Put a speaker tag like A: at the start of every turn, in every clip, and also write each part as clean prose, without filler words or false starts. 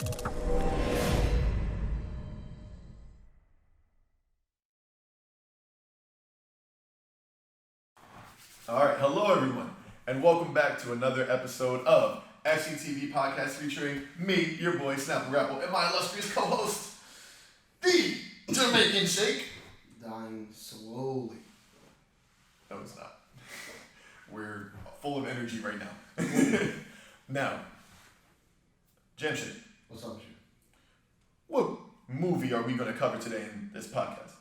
A: All right, hello everyone, and welcome back to another episode of FCTV podcast featuring me, your boy Snapper Rapple, and my illustrious co-host, the Jamaican Shake.
B: Dying slowly.
A: No, it's not. We're full of energy right now. Now, Jam Shake.
B: What's up with you?
A: What movie are we going to cover today in this podcast?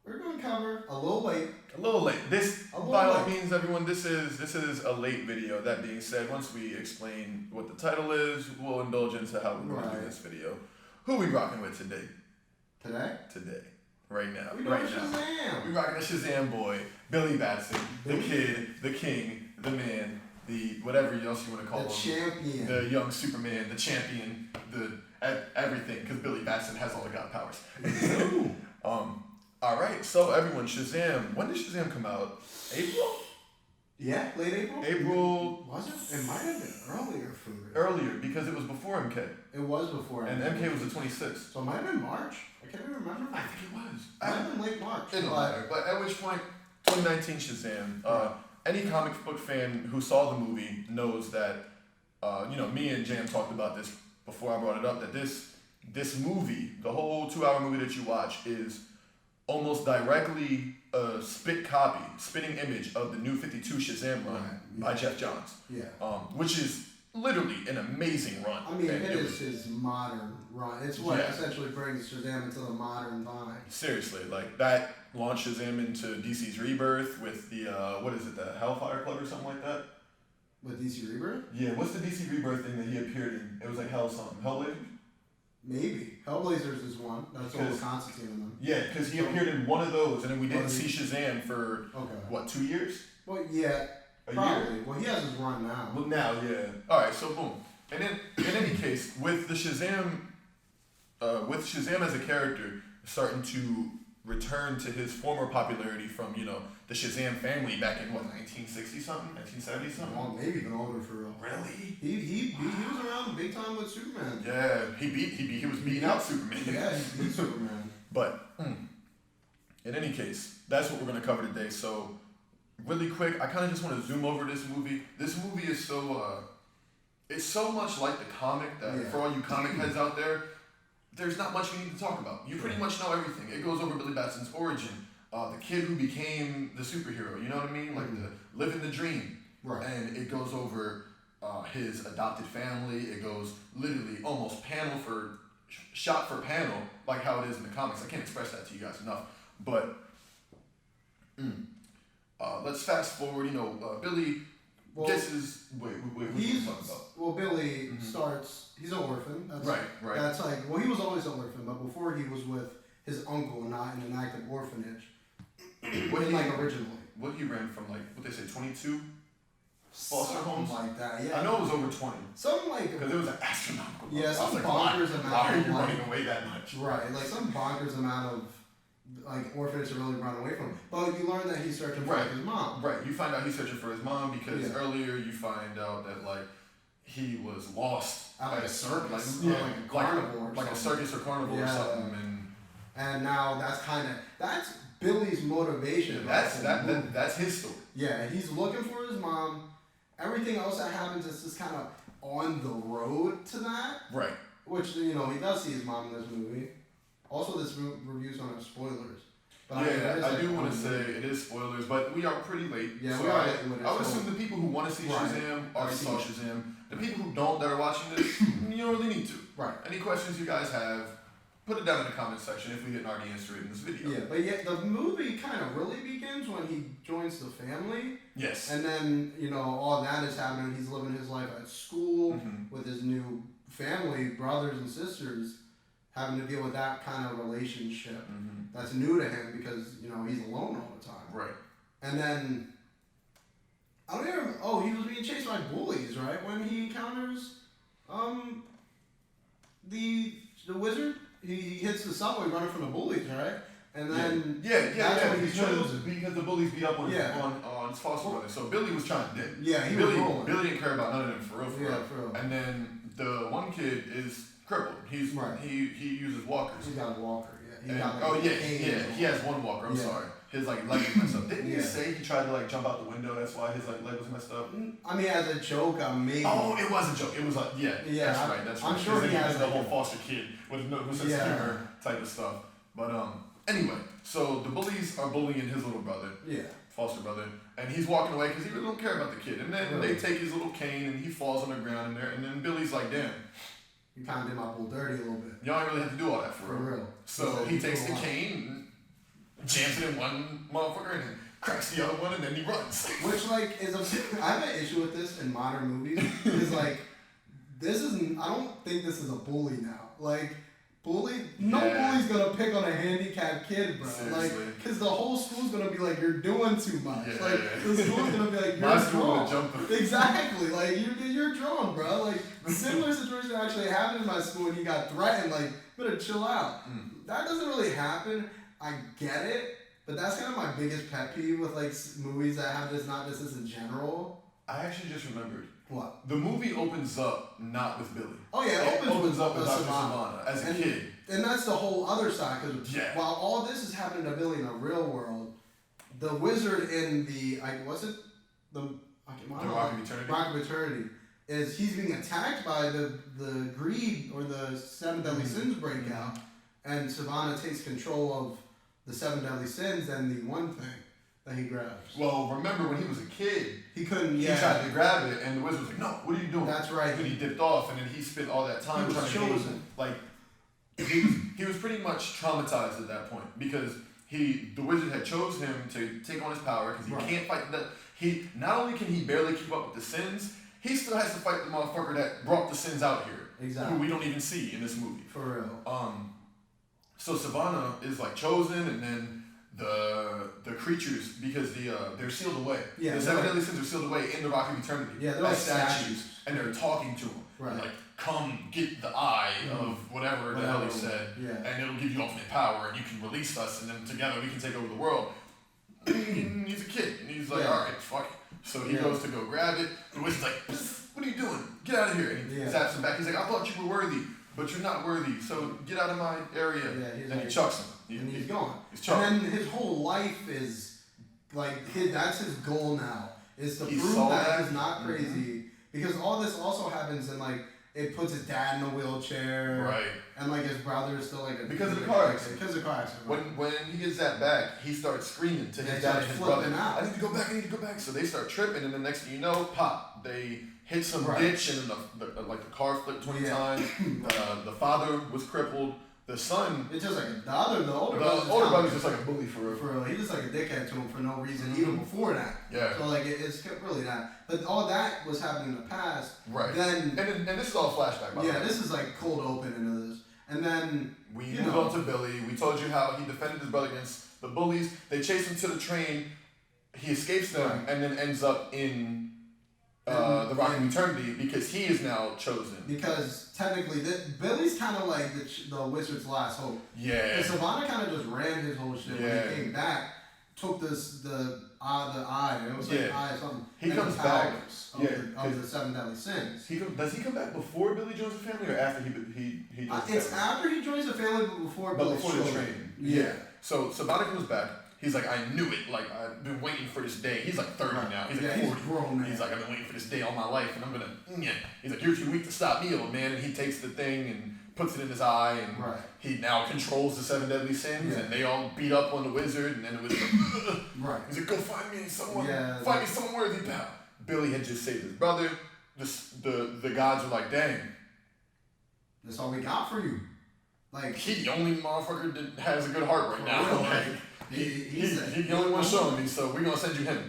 B: We're going to cover a little late.
A: A little late. By all means, everyone, this is a late video. That being said, once we explain what the title is, we'll indulge into how we're going to do this video. Who we rocking with today? Today. Right now.
B: We rocking Shazam.
A: We rocking a Shazam boy, Billy Batson, the kid, the king, the man, the whatever else you want to call him.
B: The champion.
A: The young Superman, the champion, the everything, because Billy Batson has all the god powers. All right, so everyone, Shazam. When did Shazam come out? April?
B: Yeah, late April?
A: April.
B: Was it? It might have been earlier for me.
A: Earlier, because it was before MK.
B: It was before
A: And MK was the 26th.
B: So it might have been March. I can't even remember.
A: I think it was.
B: It might have been late March.
A: It don't matter. But at which point, 2019 Shazam. Any comic book fan who saw the movie knows that, me and Jam talked about this before I brought it up, that this movie, the whole 2-hour movie that you watch, is almost directly a spitting image of the New 52 Shazam run by Jeff Johns.
B: Yeah.
A: Which is literally an amazing run.
B: I mean, it is his modern run. It's what essentially brings Shazam into the modern vibe.
A: Seriously, like that launched Shazam into DC's Rebirth with the, the Hellfire Club or something like that?
B: With DC Rebirth?
A: Yeah, what's the DC Rebirth thing that he appeared in? It was like Hell something. Hellblazers?
B: Maybe. Hellblazers is one. That's all Constantine in them.
A: Yeah, because he appeared in one of those, and then we didn't see Shazam for, 2 years?
B: Well, yeah, probably.
A: Year?
B: Well, he has his run now.
A: Well, now, yeah. All right, so boom. And then, in any case, with the Shazam, as a character starting to return to his former popularity from, the Shazam family back in, 1960 something, 1970 something?
B: Well, maybe even older for real.
A: Really?
B: He was around big time with Superman.
A: Yeah, he was beating out Superman.
B: Yeah, he beat Superman.
A: But, in any case, that's what we're going to cover today. So, really quick, I kind of just want to zoom over this movie. This movie is it's so much like the comic that for all you comic heads out there, there's not much we need to talk about. You pretty much know everything. It goes over Billy Batson's origin, the kid who became the superhero, you know what I mean? Like the living the dream.
B: Right.
A: And it goes over his adopted family. It goes literally almost shot for panel, like how it is in the comics. I can't express that to you guys enough. But let's fast forward. Billy gets his. Wait, what are you talking about?
B: Well, Billy starts. He's an orphan. That's,
A: right.
B: That's like. Well, he was always an orphan, but before he was with his uncle and not in an active orphanage. Originally.
A: What he ran from, what they say, 22 foster homes?
B: Something like that, yeah.
A: I know it was over 20.
B: Something like...
A: Because it was an astronomical
B: Yeah, some
A: like,
B: bonkers amount.
A: Why are you running away that much?
B: Right, some bonkers amount of, orphans to really run away from. But you learn that he's searching for his mom.
A: Right, you find out he's searching for his mom because earlier you find out that, he was lost.
B: At a circus.
A: Like
B: a carnivore.
A: Like a circus or carnival or something.
B: And now that's Billy's motivation.
A: That's his story.
B: Yeah, he's looking for his mom. Everything else that happens is just kind of on the road to that.
A: Right.
B: Which, he does see his mom in this movie. Also, this review's on spoilers. But
A: I do want to say it is spoilers, but we are pretty late.
B: Yeah,
A: so
B: we are late with it.
A: I would assume the people who want to see Shazam already saw Shazam. The people who don't that are watching this, you don't really need to.
B: Right.
A: Any questions you guys have, put it down in the comment section if we didn't already answer it in this video.
B: Yeah, but the movie kind of really begins when he joins the family.
A: Yes.
B: And then, all that is happening. He's living his life at school with his new family, brothers and sisters, having to deal with that kind of relationship that's new to him because, he's alone all the time.
A: Right.
B: And then, I don't even remember, he was being chased by bullies, right? When he encounters the wizard, he hits the subway running from the bullies, right? And then
A: that's when
B: he's chosen.
A: Because the bullies beat up on his foster brother. So Billy was trying to dip.
B: Yeah, he
A: Billy,
B: was rolling.
A: Billy didn't care about none of them for real.
B: Yeah, for real.
A: And then the one kid is crippled. He's
B: right.
A: He uses walkers.
B: He's got a walker. Yeah.
A: And,
B: got,
A: like, he has one walker. I'm
B: yeah.
A: sorry. His like leg was messed up. Didn't
B: yeah.
A: you say he tried to like jump out the window? That's why his like leg was messed up.
B: I mean, as a joke, maybe.
A: Oh, it was a joke. It was like that's right. That's right.
B: I'm sure he has
A: the whole foster kid with no sense of humor type of stuff. But anyway, so the bullies are bullying his little brother.
B: Yeah.
A: Foster brother, and he's walking away because he really don't care about the kid. And then they take his little cane and he falls on the ground in there. And then Billy's like, "Damn,
B: you kind of did my bull dirty a little bit.
A: Y'all ain't really have to do all that for
B: real."
A: So he takes the cane, and jams it in one motherfucker, and then cracks the other one, and then he runs.
B: Which like is I have an issue with this in modern movies. Is like this isn't. I don't think this is a bully now. Like. No bully's gonna pick on a handicapped kid, bro.
A: Seriously.
B: Like, cause the whole school's gonna be like, you're doing too much.
A: Yeah.
B: Like, the school's gonna be like, you're drunk. Exactly. Like, you're drunk, bro. Like, similar situation actually happened in my school, and he got threatened. Like, better chill out. That doesn't really happen. I get it, but that's kind of my biggest pet peeve with like movies that have this, not just this in general.
A: I actually just remembered.
B: What?
A: The movie opens up not with Billy.
B: Oh yeah,
A: it opens up with Dr. Savannah as a kid.
B: And that's the whole other side, because while all this is happening to Billy in the real world, the wizard in the
A: Rock of Eternity?
B: Rock of Eternity is he's being attacked by the greed or the seven deadly sins breakout, and Savannah takes control of the seven deadly sins and the one thing that he grabs.
A: Well, remember when he was a kid,
B: he couldn't.
A: He tried to grab it, and the wizard was like, "No, what are you doing?"
B: That's right.
A: And he dipped off, and then he spent all that time trying to chosen. Like he was pretty much traumatized at that point because the wizard had chose him to take on his power because he can't fight that. He not only can he barely keep up with the sins, he still has to fight the motherfucker that brought the sins out here.
B: Exactly.
A: Who we don't even see in this movie.
B: For real.
A: So Savannah is like chosen, and then the creatures, because they're sealed away. Yeah, the seven deadly sins are sealed away in the Rock of Eternity.
B: Yeah, they're like statues,
A: and they're talking to him.
B: Right.
A: Like, come get the eye of whatever the hell he said, and it'll give you ultimate power, and you can release us, and then together we can take over the world. He's a kid, and he's like, all right, fuck it. So he goes to go grab it. The wizard's like, what are you doing? Get out of here! And he zaps him back. He's like, I thought you were worthy, but you're not worthy. So get out of my area. Yeah, and he chucks him.
B: And he's gone.
A: He's
B: and then his whole life is like that's his goal now. Is to prove that he's not crazy. Because all this also happens in like it puts his dad in a wheelchair.
A: Right.
B: And like his brother is still like
A: because of the car accident.
B: Because of the car accident. Right.
A: When he gets that back, he starts screaming to his dad and his brother. I need to go back. I need to go back. So they start tripping, and the next thing you know, pop, they hit some ditch, and then the car flipped 20 times. The father was crippled. The son.
B: It's just like the older
A: brother's just like a bully for real.
B: For real, he's just like a dickhead to him for no reason, even before that.
A: Yeah.
B: So like it's really that. But all that was happening in the past.
A: Right.
B: Then
A: and this is all flashback. By the way.
B: This is like cold open into this, and then
A: we move on to Billy. We told you how he defended his brother against the bullies. They chase him to the train. He escapes them and then ends up in. The Rock of Eternity because he is now chosen. Because technically,
B: Billy's kind of like the wizard's last hope.
A: Yeah.
B: And Savannah kind of just ran his whole shit. When he came back, took the eye. It was like eye or something.
A: He comes back.
B: Of the seven deadly sins.
A: Does he come back before Billy joins the family or after he
B: it's after he joins the family, but before Billy's
A: the train. Yeah. So Savannah comes back. He's like, I knew it. Like, I've been waiting for this day. He's like 30 now. He's like 40.
B: He's grown, man.
A: He's like, I've been waiting for this day all my life, and I'm gonna. He's like, you're too weak to stop me, old man. And he takes the thing and puts it in his eye, and he now controls the seven deadly sins, and they all beat up on the wizard, and then the wizard. He's like, go find me someone. Find me someone worthy, pal. Billy had just saved his brother. The gods are like, dang.
B: That's all we got for you. Like
A: he the only motherfucker that has a good heart right now. Like, he's the only one showing me, so we're gonna send you him.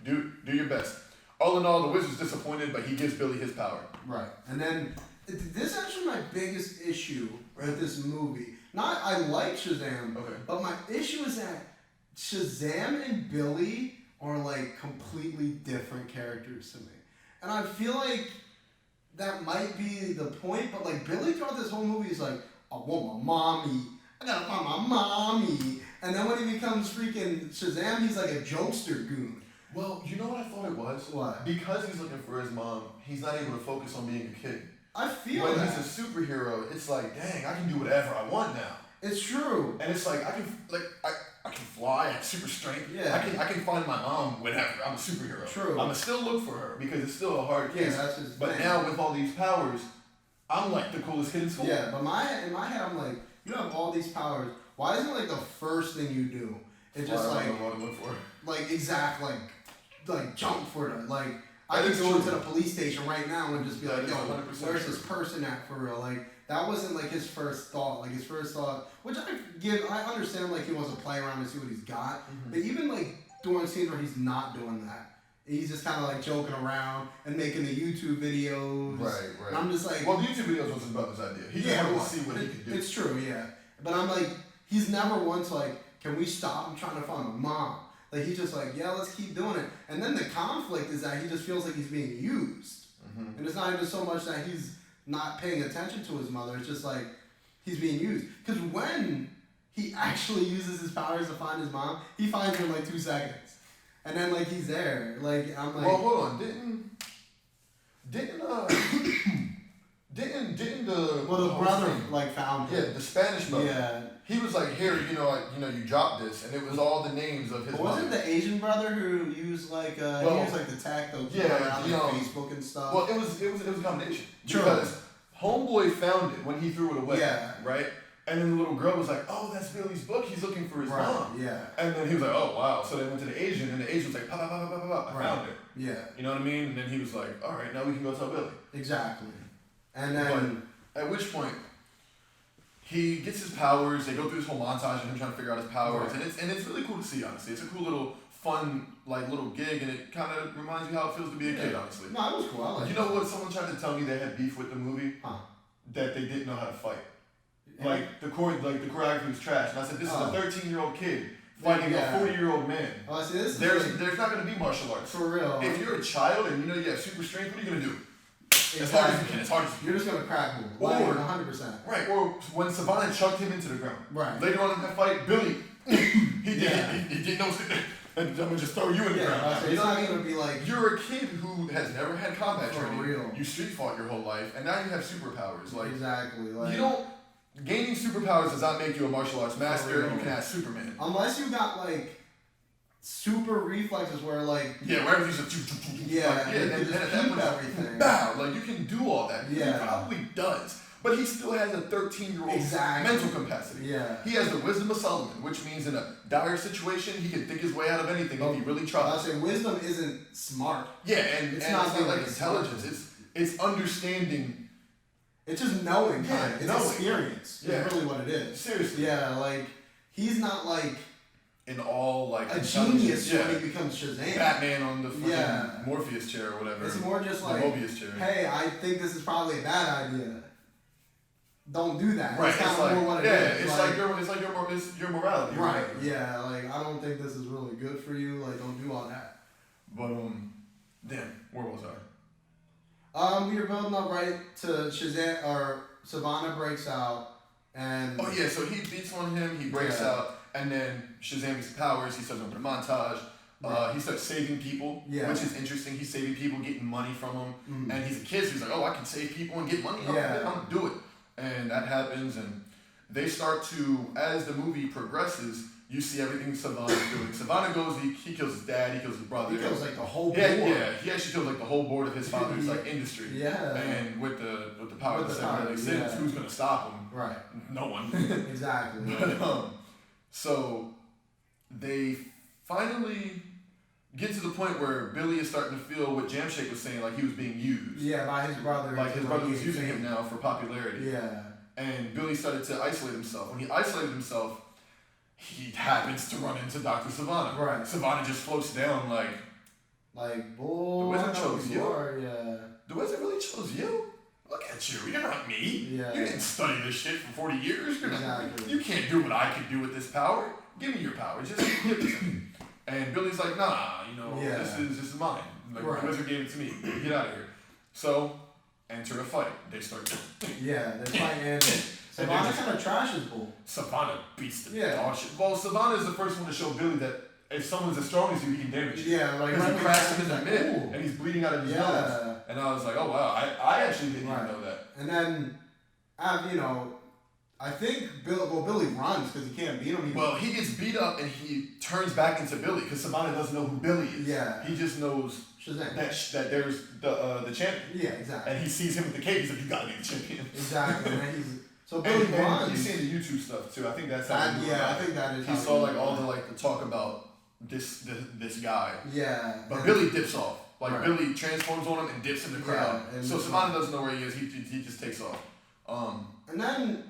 A: Do your best. All in all, the wizard's disappointed, but he gives Billy his power.
B: Right, and then this is actually my biggest issue with this movie. I like Shazam, but my issue is that Shazam and Billy are like completely different characters to me, and I feel like that might be the point. But like Billy throughout this whole movie is like, I want my mommy. I gotta find my mommy. And then when he becomes freaking Shazam, he's like a jokester goon.
A: Well, you know what I thought it was?
B: What?
A: Because he's looking for his mom, he's not able to focus on being a kid.
B: I feel
A: when
B: that.
A: he's a superhero, it's like, dang, I can do whatever I want now.
B: It's true.
A: And it's like I can fly, I have super strength.
B: Yeah.
A: I can find my mom whenever. I'm a superhero.
B: True.
A: I'm gonna still look for her because it's still a hard case.
B: Yeah, that's his
A: but
B: thing.
A: now with all these powers, I'm like the coolest kid in school.
B: Yeah, but in my head, I'm like, you have all these powers. Why isn't it like the first thing you do? It's just
A: I don't know what to look for.
B: like exact like jump for it. Like I
A: That
B: could
A: is
B: go
A: true.
B: into the police station right now and just be
A: That
B: like,
A: is
B: yo,
A: 100%
B: where's
A: true.
B: this person at for real? Like that wasn't like his first thought. Like his first thought, which I understand like he wants to play around and see what he's got.
A: Mm-hmm.
B: But even like doing scenes where he's not doing that. He's just kind of like joking around and making the YouTube videos.
A: Right.
B: And I'm just like,
A: Well, the YouTube videos was his brother's idea. He just wanted to see what he could do.
B: It's true, yeah. But I'm like, he's never once like, can we stop? I'm trying to find my mom. Like he's just like, yeah, let's keep doing it. And then the conflict is that he just feels like he's being used.
A: Mm-hmm.
B: And it's not even so much that he's not paying attention to his mother. It's just like he's being used. Because when he actually uses his powers to find his mom, he finds her in like 2 seconds. And then like he's there. Like I'm like,
A: well, hold on. Didn't the
B: well, the brother like found her.
A: Yeah, the Spanish brother.
B: Yeah.
A: He was like, here, you dropped this, and it was all the names of his.
B: But wasn't the Asian brother who used like he used like the tech around like Facebook and stuff?
A: Well, it was a combination.
B: True.
A: Because Homeboy found it when he threw it away.
B: Yeah.
A: Right? And then the little girl was like, oh, that's Billy's book. He's looking for his mom.
B: Yeah.
A: And then he was like, oh, wow. So they went to the Asian, and the Asian was like, pop, pop, pop, pop, pop, I found it.
B: Yeah.
A: You know what I mean? And then he was like, all right, now we can go tell Billy.
B: Exactly. And then...
A: But at which point, he gets his powers. They go through this whole montage of him trying to figure out his powers.
B: Right.
A: And it's really cool to see, honestly. It's a cool little, fun, like, little gig, and it kind of reminds you how it feels to be a kid, honestly.
B: No, it was cool. I like
A: You know what? Someone tried to tell me they had beef with the movie?
B: Huh.
A: That they didn't know how to fight. Like the choreography was trash, and I said, "This is a 13-year-old kid fighting a 40-year-old man.
B: Oh, see, this
A: There's not going to be martial arts
B: for real.
A: If you're a child and you know you have super strength, what are you going to do?
B: Exactly.
A: As hard as you can. As hard as you
B: You're just gonna crack him.
A: Or
B: 100%.
A: Right. Or when Savannah chucked him into the ground.
B: Right.
A: Later on in that fight, Billy, he did no. And I'm gonna just throw you in the ground.
B: It's not gonna be like
A: you're a kid who has never had combat
B: for
A: training.
B: real.
A: You street fought your whole life, and now you have superpowers. Like
B: exactly. Like
A: you don't. Gaining superpowers does not make you a martial arts master.
B: real.
A: You can ask Superman.
B: Unless you got like super reflexes where like
A: where everything's just
B: and
A: at that point,
B: everything.
A: Bow, like you can do all that.
B: Yeah.
A: He probably does, but he still has a 13-year-old mental capacity.
B: Yeah.
A: He has the wisdom of Solomon, which means in a dire situation he can think his way out of anything if he really tries.
B: I say wisdom isn't smart.
A: Yeah, and
B: it's
A: and
B: not
A: it's not like
B: smart.
A: intelligence. It's understanding.
B: It's just knowing.
A: Yeah,
B: It's
A: knowing.
B: experience.
A: Yeah.
B: It's really what it is.
A: Seriously.
B: Yeah, like he's not like
A: In all like
B: a genius
A: yeah.
B: when he becomes Shazam.
A: Batman on the fucking Morpheus chair or whatever.
B: It's more just like,
A: Mobius chair.
B: hey, I think this is probably a bad idea. Don't do that.
A: Right.
B: It's kind of
A: like,
B: more what it is.
A: It's like your morality. or
B: Right.
A: whatever.
B: Yeah. Like I don't think this is really good for you. Like don't do all that.
A: But damn, where was I?
B: We were building up right to Shazam or Savannah breaks out and
A: Oh yeah, so he beats on him, he breaks out, and then Shazam gets powers, he starts opening a montage, he starts saving people, which is interesting. He's saving people, getting money from them, and he's a kid, so he's like, oh, I can save people and get money, I'm gonna do it. And that happens, and they start to, as the movie progresses, you see everything Savannah's doing. Savannah goes, he kills his dad, he kills his brother.
B: he kills like the whole board.
A: Yeah, he actually kills like the whole board of his father's like industry.
B: Yeah.
A: And with the power of the
B: power,
A: sins, who's gonna stop him?
B: Right.
A: No one.
B: Exactly.
A: But, so they finally get to the point where Billy is starting to feel what Jamshake was saying, like he was being used.
B: Yeah, by his brother.
A: Like his brother was using him now for popularity.
B: Yeah.
A: And Billy started to isolate himself. When he isolated himself, he happens to run into Dr. Savannah.
B: Right.
A: Savannah just floats down
B: like, boy,
A: the wizard chose you.
B: Yeah.
A: The wizard really chose you? Look at you. You're not me.
B: Yeah.
A: You didn't study this shit for 40 years. You're
B: Exactly.
A: not, you can't do what I can do with this power. Give me your power. Just give it to me. And Billy's like, nah, this is mine. Like the wizard gave it to me. Get out of here. So, enter a fight. They start.
B: Yeah, they're fighting. Savannah kind of trashes Bull.
A: Savannah beats the
B: Yeah.
A: dog shit. Well, Savannah is the first one to show Billy that if someone's as strong as you, he can damage you.
B: Yeah, like
A: because he crashed him in the
B: like,
A: mid,
B: ooh.
A: and he's bleeding out of his nose. And I was like, oh wow, I actually didn't even know that.
B: And then, you know, I think Billy runs because he can't beat him.
A: Well, he gets beat up and he turns back into Billy because Savannah doesn't know who Billy is.
B: Yeah.
A: He just knows
B: Shazam.
A: that there's the champion.
B: Yeah, exactly.
A: And he sees him with the cape. He's like, you gotta be the champion.
B: Exactly. And so Billy runs.
A: And you've seen the YouTube stuff too. I think that's how.
B: I think that is.
A: He saw like all the talk about this guy.
B: Yeah.
A: But Billy dips off. Like
B: right.
A: Billy transforms on him and dips in the crowd. Yeah, so Savannah doesn't know where he is. He just takes off.
B: And then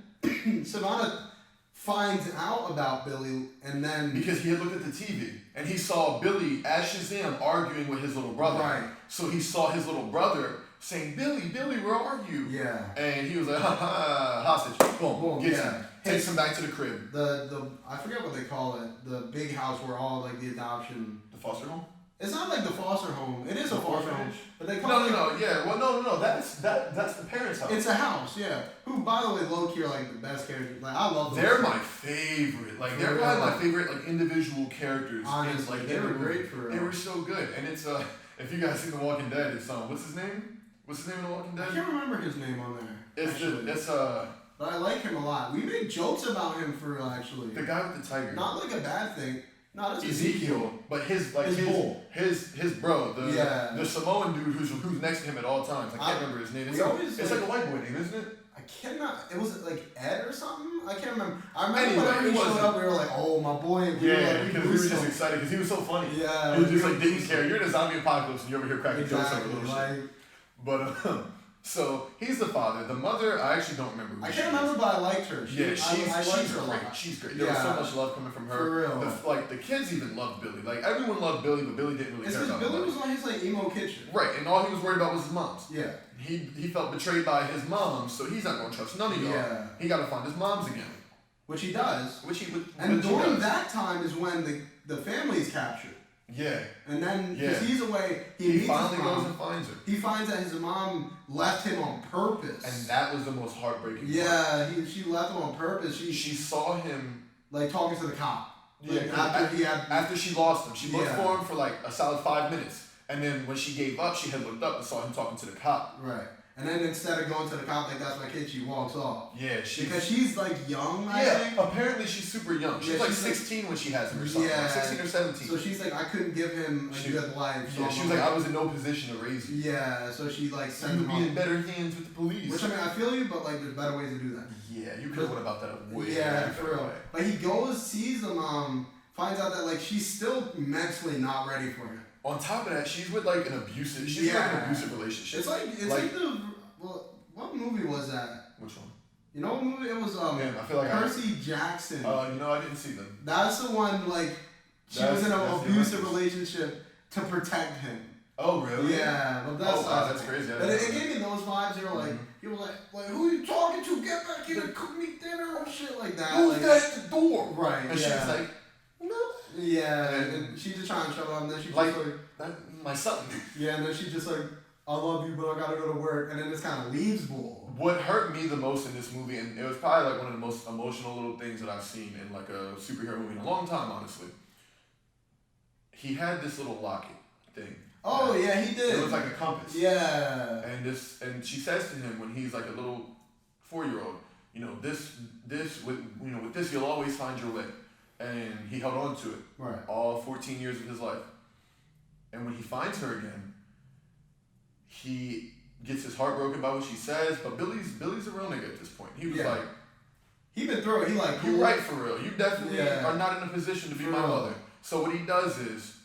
B: Savannah finds out about Billy, and then
A: because he had looked at the TV and he saw Billy as Shazam arguing with his little brother.
B: Right.
A: So he saw his little brother saying, "Billy, where are you?"
B: Yeah.
A: And he was like, "Ha, hostage." Boom. Gets him. Takes him back to the crib.
B: The I forget what they call it. The big house where all like the adoption.
A: The foster home.
B: It's not like the foster home. It is a foster home, but they call it.
A: No. Yeah. Well, no. That's the parents' house.
B: It's a house, yeah. Who, by the way, low key are like the best characters. Like I love them.
A: They're my favorite. Like they're probably my favorite like individual characters.
B: Honestly,
A: like
B: they were great for real.
A: They were so good, and it's if you guys see The Walking Dead, it's what's his name? What's his name in The Walking Dead?
B: I can't remember his name on there. But I like him a lot. We made jokes about him for real, actually.
A: The guy with the tiger.
B: Not like a bad thing. No, that's
A: Ezekiel, but his bro, the Samoan dude who's next to him at all times. I can't remember his name. It's like a white boy name, isn't it?
B: I cannot. It was like Ed or something. I can't remember. I remember whenever he showed up, we were like, "Oh, my boy!"
A: Because we were just excited because he was so funny.
B: Yeah,
A: he was just like didn't care. You're in a zombie apocalypse and you're over here cracking jokes over little shit. But so he's the father. The mother, I actually don't remember.
B: I can't remember, but I liked her.
A: She's great. She's great. There was so much love coming from her.
B: For real.
A: The kids even loved Billy. Like everyone loved Billy, but Billy didn't really care about
B: Billy was on his like emo kitchen.
A: Right, and all he was worried about was his mom's.
B: Yeah.
A: He felt betrayed by his mom, so he's not gonna trust none of y'all. Yeah. He got to find his mom's again.
B: Which he does.
A: And
B: during that time is when the family is captured.
A: Yeah.
B: And then, because he's away, he
A: finally goes and finds her.
B: He finds that his mom left him on purpose.
A: And that was the most heartbreaking
B: part. She left him on purpose.
A: She saw him
B: like talking to the cop.
A: Like, after she lost him. She looked for him for like a solid 5 minutes. And then when she gave up, she had looked up and saw him talking to the cop.
B: Right. And then instead of going to the cop like that's my kid, she walks off.
A: Yeah,
B: because she's like young, I think.
A: Apparently she's super young. She's like 16 when she has him or something. Yeah. Like 16 or 17.
B: So she's like, I couldn't give him a good life. So
A: she was like, I was in no position to raise you.
B: Yeah, so she like sent
A: him
B: him
A: be in better hands with the police.
B: Which I mean, I feel you, but like there's better ways to do that.
A: Yeah, you could have went about that way.
B: Yeah, for real. But he goes, sees the mom, finds out that like she's still mentally not ready for him.
A: On top of that, she's with like an abusive relationship.
B: It's like the what movie was that?
A: Which one?
B: You know what movie? It was
A: I feel like
B: Percy Jackson.
A: I didn't see them.
B: That's the one like she was in an abusive relationship to protect him.
A: Oh really?
B: Yeah, but
A: that's crazy.
B: But it gave me those vibes. They were like, you were like who are you talking to? Get back here and cook me dinner or shit like that.
A: Who's that at the door?
B: Right.
A: And she's like, no.
B: Yeah, and she's just trying to show up, and then she just like
A: my son.
B: Yeah, and then she just like, I love you, but I gotta go to work, and then this kind of leaves Bull.
A: What hurt me the most in this movie, and it was probably like one of the most emotional little things that I've seen in like a superhero movie in a long time, honestly. He had this little locket thing.
B: Oh yeah, he did.
A: It was like a compass.
B: Yeah.
A: And she says to him when he's like a little 4-year-old, with this you'll always find your way. And he held on to it.
B: Right.
A: All 14 years of his life. And when he finds her again, he gets his heart broken by what she says, but Billy's a real nigga at this point. He was like,
B: he been through it. He like,
A: you're right for real. You definitely are not in a position to be my mother. So what he does is,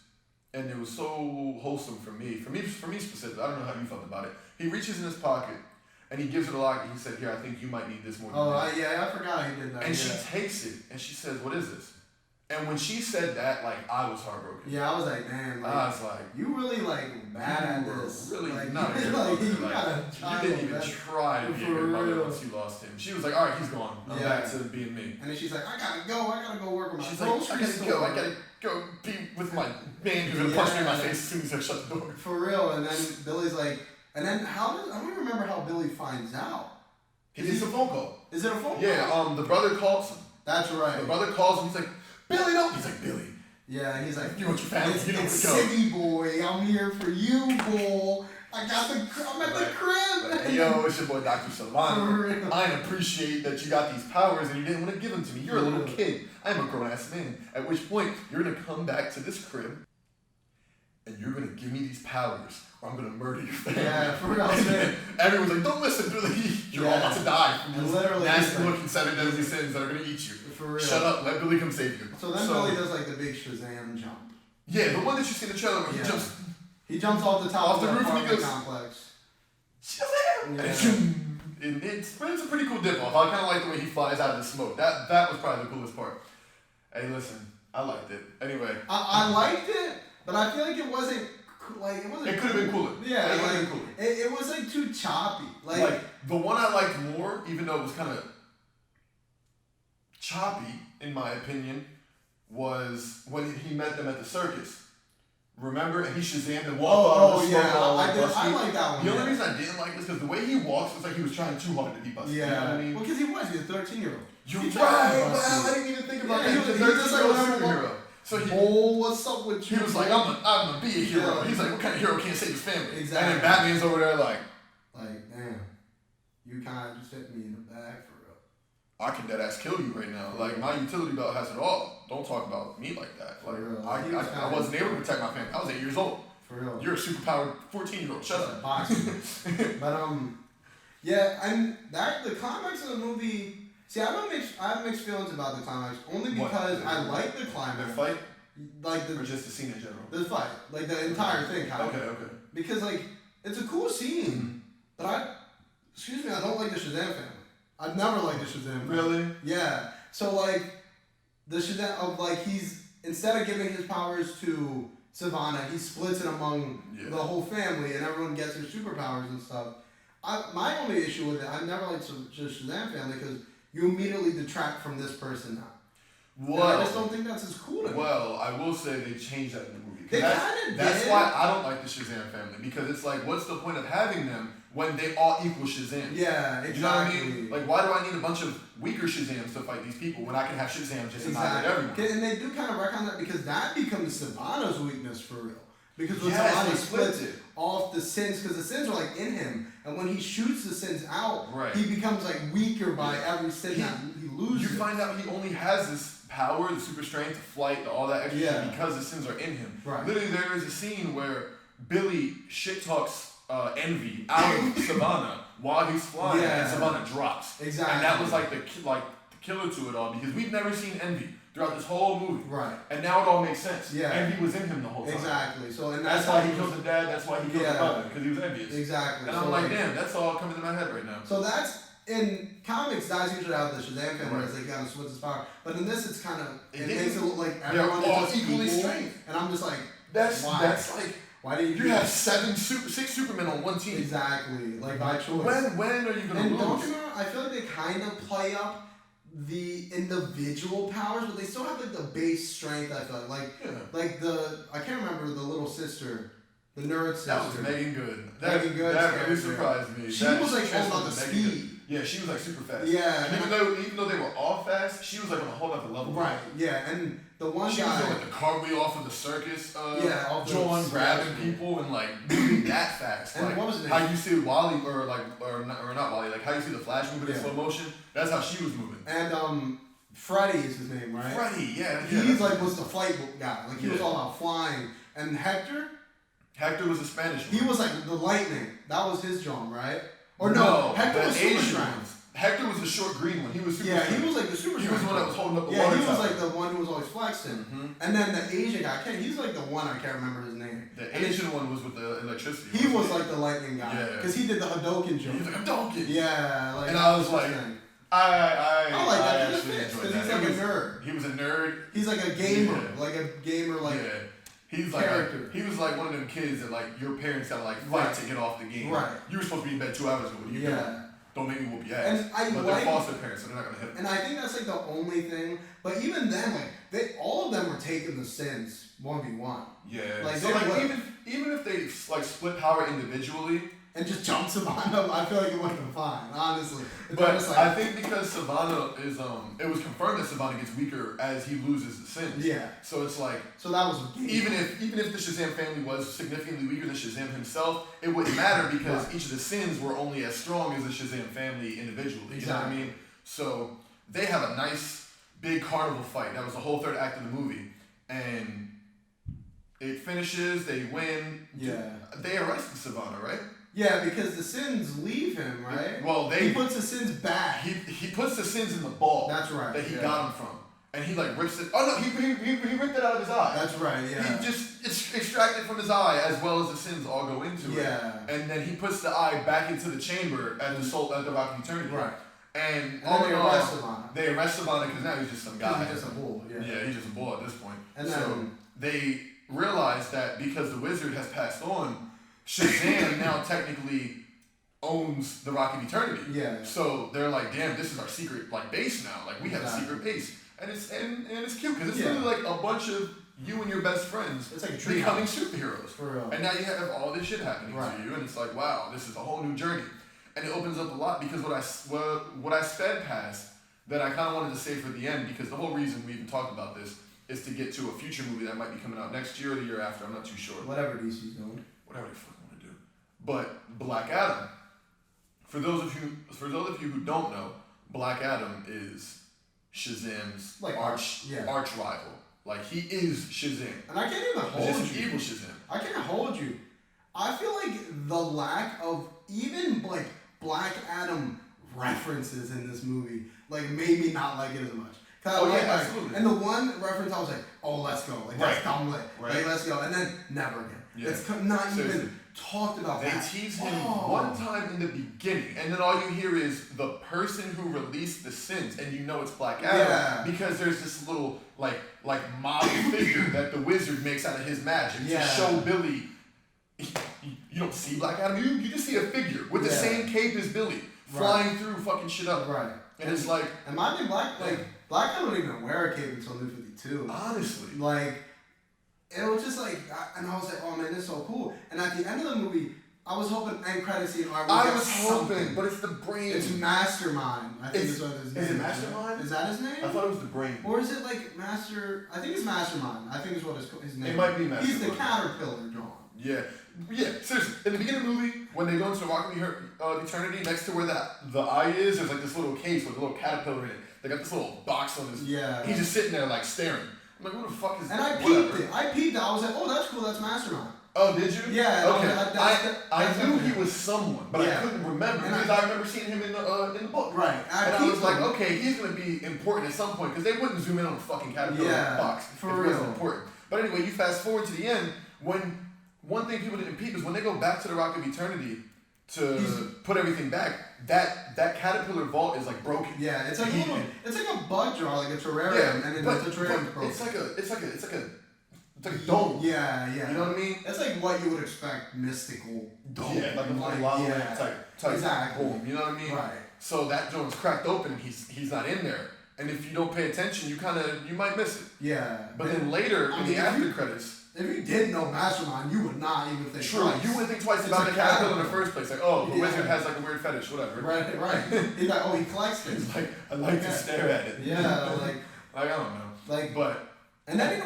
A: and it was so wholesome for me specifically, I don't know how you felt about it. He reaches in his pocket and he gives her the locket. He said, here, I think you might need this more than me.
B: I forgot he did that.
A: And she takes it and she says, what is this? And when she said that, like, I was heartbroken.
B: Yeah, I was like, damn. Like,
A: I was like,
B: you really like bad at this.
A: Really
B: like,
A: not.
B: You
A: didn't even try to be a good mother once you lost him. She was like, all right, he's gone. I'm back to being me.
B: And then she's like, I gotta go work with my
A: She's like, I gotta go be with my man who's gonna punch me in my face as soon as I shut the door.
B: For real. And then Billy's like, and then I don't remember how Billy finds out.
A: He gets a phone call.
B: Is it a phone call?
A: Yeah, the brother calls him.
B: That's right.
A: The brother calls him. He's like, Billy, no. He's like, Billy,
B: Yeah, and he's like,
A: if you want your family,
B: it's
A: you know where to go.
B: City boy, I'm here for you, bull. I'm at the crib.
A: Like, hey, yo, it's your boy Dr. Shazam. I appreciate that you got these powers and you didn't want to give them to me. You're a little kid. I'm a grown-ass man. At which point, you're going to come back to this crib and you're going to give me these powers or I'm going to murder your family.
B: Yeah, for real.
A: Everyone's like, don't listen, Billy. You're all about to die from these
B: literally
A: nasty-looking 7 deadly sins that are going to eat you.
B: For real.
A: Shut up. Let Billy come save you.
B: So then Billy does like the big Shazam jump.
A: Yeah, the one that you see in the trailer where
B: he jumps off the top of the
A: roof and he goes,
B: complex.
A: Shazam! Yeah. It's a pretty cool dip off. I kind of like the way he flies out of the smoke. That was probably the coolest part. Hey, listen, I liked it. Anyway,
B: I liked it, but I feel like it wasn't.
A: It could have been cooler.
B: Yeah,
A: it could have been cooler.
B: It was like too choppy.
A: Like the one I liked more, even though it was kind of choppy in my opinion, was when he met them at the circus. Remember? And he Shazammed and walked out of the smoke.
B: I like that one.
A: The only reason I didn't like this because the way he walks was like he was trying too hard to be busted.
B: Yeah.
A: You know what I mean?
B: Well, because he was. He's a 13-year-old.
A: You're right. Wow, I didn't even think about that. He was a 13-year-old superhero. So
B: what's up with you?
A: He was like, I'm gonna be a hero. Yeah. He's like, what kind of hero can't save his family?
B: Exactly.
A: And then Batman's over there like,
B: damn, you kind of just hit me in the back for real.
A: I can dead ass kill you right now. Like my utility belt has it all. Don't talk about me like that. Like I wasn't able to protect my family. I was 8 years old.
B: For real.
A: You're a superpowered 14-year-old. Shut up.
B: But yeah, and the climax of the movie. See, I have mixed feelings about the climax only because I like the climax.
A: The fight,
B: or
A: just the scene in general.
B: The fight, like the entire thing, kind of.
A: Okay.
B: Because it's a cool scene, but I don't like the Shazam family. I've never liked the Shazam family.
A: Really?
B: Yeah. So the Shazam of he's instead of giving his powers to Savannah, he splits it among the whole family, and everyone gets their superpowers and stuff. My only issue with it, I never liked the Shazam family because you immediately detract from this person now.
A: Well,
B: and I just don't think that's as cool to me.
A: Well, I will say they changed that in the movie.
B: They kind of did.
A: That's why I don't like the Shazam family because it's like, what's the point of having them when they all equal Shazam?
B: Yeah, exactly.
A: You know what I mean? Like, why do I need a bunch of weaker Shazams to fight these people when I can have Shazam just annihilate everyone?
B: And they do kind of retcon that because that becomes Savannah's weakness for real. Because when Savannah splits off the sins, because the sins are in him, and when he shoots the sins out, he becomes weaker by every sin that he loses.
A: You find out he only has this power, the super strength, the flight, all that extra shit because the sins are in him.
B: Right.
A: Literally, there is a scene where Billy shit talks Envy out of Savannah while he's flying, and Savannah drops.
B: Exactly.
A: And that was the killer to it all because we've never seen Envy throughout this whole movie.
B: Right.
A: And now it all makes sense.
B: Yeah.
A: Envy was in him the whole time.
B: Exactly. So and
A: that's why he killed the dad. That's why he killed the mother because he was envious.
B: Exactly.
A: And I'm like, damn, that's all coming to my head right now.
B: So that's in comics. That's usually how the Shazam family is. They kind of switch his power. But in this, it's kind of it makes it look like everyone is just
A: equally
B: equal.
A: strength.
B: And I'm just like,
A: that's
B: why do
A: you have 6 Supermen on one team?
B: Exactly. By choice.
A: When are you gonna lose?
B: Don't you know? I feel like they kind of play up the individual powers, but they still have the base strength. I feel I can't remember the little sister, the nerd sister.
A: That was Megan Good. That really surprised me.
B: She was all about the speed.
A: Yeah, she was super fast.
B: Yeah,
A: and even though they were all fast, she was on a whole other level.
B: Right. Yeah, and the one
A: she
B: guy
A: was doing the cartwheel off of the circus.
B: John
A: grabbing people and moving that fast.
B: And what was it?
A: How you see Wally or not Wally? How you see the Flash moving in slow motion? That's how she was moving.
B: And Freddy is his name, right?
A: Freddy, yeah.
B: He's was the flight guy. He was all about flying. And Hector
A: was a Spanish one.
B: He was the lightning. That was his job, right? Or no, Hector was super strength.
A: Hector was the short green one. He was super
B: strength. He was the super strength.
A: He was the one that was holding up the
B: water.
A: Yeah,
B: he was the one who was always flexing. Mm-hmm. And then the Asian guy, he's the one, I can't remember his name.
A: The Asian one was with the electricity.
B: He was the lightning guy. Yeah. Because he did the Hadouken jump.
A: He was Hadouken.
B: Yeah.
A: And I was like,
B: I like that because he's a nerd.
A: He was a nerd.
B: He's a gamer. A gamer
A: Yeah. He's
B: character.
A: He was one of them kids that your parents gotta fight to get off the game.
B: Right.
A: You were supposed to be in bed 2 hours ago. What are you doing? Don't make me whoop your ass.
B: And
A: but they're foster parents, so they're not gonna hit them.
B: And I think that's the only thing. But even then, all of them were taking the sins 1v1.
A: Yeah. Even if they split power individually,
B: and just jump Savannah, I feel like it would have been fine, honestly.
A: But I think because Savannah is, it was confirmed that Savannah gets weaker as he loses the sins.
B: Yeah.
A: So it's like,
B: so that was
A: even if the Shazam family was significantly weaker than Shazam himself, it wouldn't matter because each of the sins were only as strong as the Shazam family individually. You know what I mean? So they have a nice big carnival fight. That was the whole third act of the movie, and it finishes. They win.
B: Yeah.
A: They arrested Savannah, right?
B: Yeah, because the sins leave him, right?
A: Well,
B: he puts the sins back.
A: He puts the sins in the ball.
B: That's right.
A: That he got him from, and he like rips it. Oh no, he ripped it out of his eye.
B: That's right. Yeah.
A: He just extracted from his eye as well as the sins all go into it.
B: Yeah.
A: And then he puts the eye back into the chamber at the Rock of Eternity.
B: Right.
A: And
B: all they arrest Savannah.
A: They arrest Savannah because now he's just some guy.
B: He's just a bull. Yeah.
A: Yeah, he's just a bull at this point.
B: And
A: so
B: then
A: they realize that because the wizard has passed on, Shazam now technically owns the Rock of Eternity.
B: Yeah.
A: So they're like, damn, this is our secret base now. Like we have a secret base, and it's cute because it's really like a bunch of you and your best friends
B: it's like
A: becoming superheroes.
B: For real.
A: And now you have all this shit happening to you, and it's like, wow, this is a whole new journey. And it opens up a lot because what I sped past that I kind of wanted to say for the end, because the whole reason we even talked about this is to get to a future movie that might be coming out next year or the year after. I'm not too sure.
B: Whatever DC's doing.
A: Whatever they fucking want to do. But Black Adam. For those of you who don't know, Black Adam is Shazam's arch rival. Like he is Shazam.
B: And I can't even hold you.
A: Evil Shazam.
B: I can't hold you. I feel like the lack of even like Black Adam references in this movie like made me not like it as much.
A: Absolutely.
B: And the one reference I was like, oh, let's go. Like that's dumb lit.
A: Right.
B: Like let's go. And then never again.
A: Yeah.
B: It's not even talked about.
A: They tease him one time in the beginning, and then all you hear is the person who released the sins, and you know it's Black Adam because there's this little like model figure that the wizard makes out of his magic to show Billy. You don't see Black Adam. You just see a figure with the same cape as Billy flying through fucking shit up.
B: Right.
A: And it's like,
B: and my thing, Black Adam don't even wear a cape until New 52.
A: Honestly.
B: Like, it was just like, and I was like, oh man, this is so cool. And at the end of the movie, I was hoping end credits scene.
A: I was hoping, but it's the brain.
B: It's Mastermind. I think is what his name is.
A: Is it Mastermind?
B: Is that his name?
A: I thought it was the brain.
B: Or is it like Master? I think it's Mastermind. I think is what his name.
A: It might be Mastermind.
B: He's the caterpillar John.
A: Yeah, seriously. In the beginning of the movie, when they go into the Rock of Eternity, next to where the eye is, there's like this little case with a little caterpillar in it. They got this little box on his.
B: Yeah.
A: He's just sitting there like staring. I'm like, what the fuck is
B: and
A: that?
B: I peeped it. I was like, oh, that's cool. That's Mastermind.
A: Oh, did you?
B: Yeah.
A: Okay. I knew he was someone, but I couldn't remember because I remember seeing him in the book.
B: Right.
A: And I was like, okay, he's gonna be important at some point because they wouldn't zoom in on a fucking caterpillar box if it wasn't important. But anyway, you fast forward to the end when one thing people didn't peep is when they go back to the Rock of Eternity to put everything back. That caterpillar vault is like broken.
B: Yeah, it's like a bug jar, like a terrarium, and then the terrarium broken.
A: It's like a dome.
B: Yeah.
A: You know what I mean?
B: It's like what you would expect mystical dome.
A: Yeah, like a lava type
B: exactly.
A: boom. You know what I mean?
B: Right.
A: So that dome's cracked open. He's not in there. And if you don't pay attention, you might miss it.
B: Yeah.
A: But then later in the after credits.
B: If you didn't know Mastermind, you would not even think twice.
A: You wouldn't think twice about the caterpillar in the first place. Like, oh, the wizard has like a weird fetish, whatever.
B: Right. He's like, oh, he collects things.
A: He's like, I like to stare at it.
B: Yeah, like
A: I don't know.
B: And then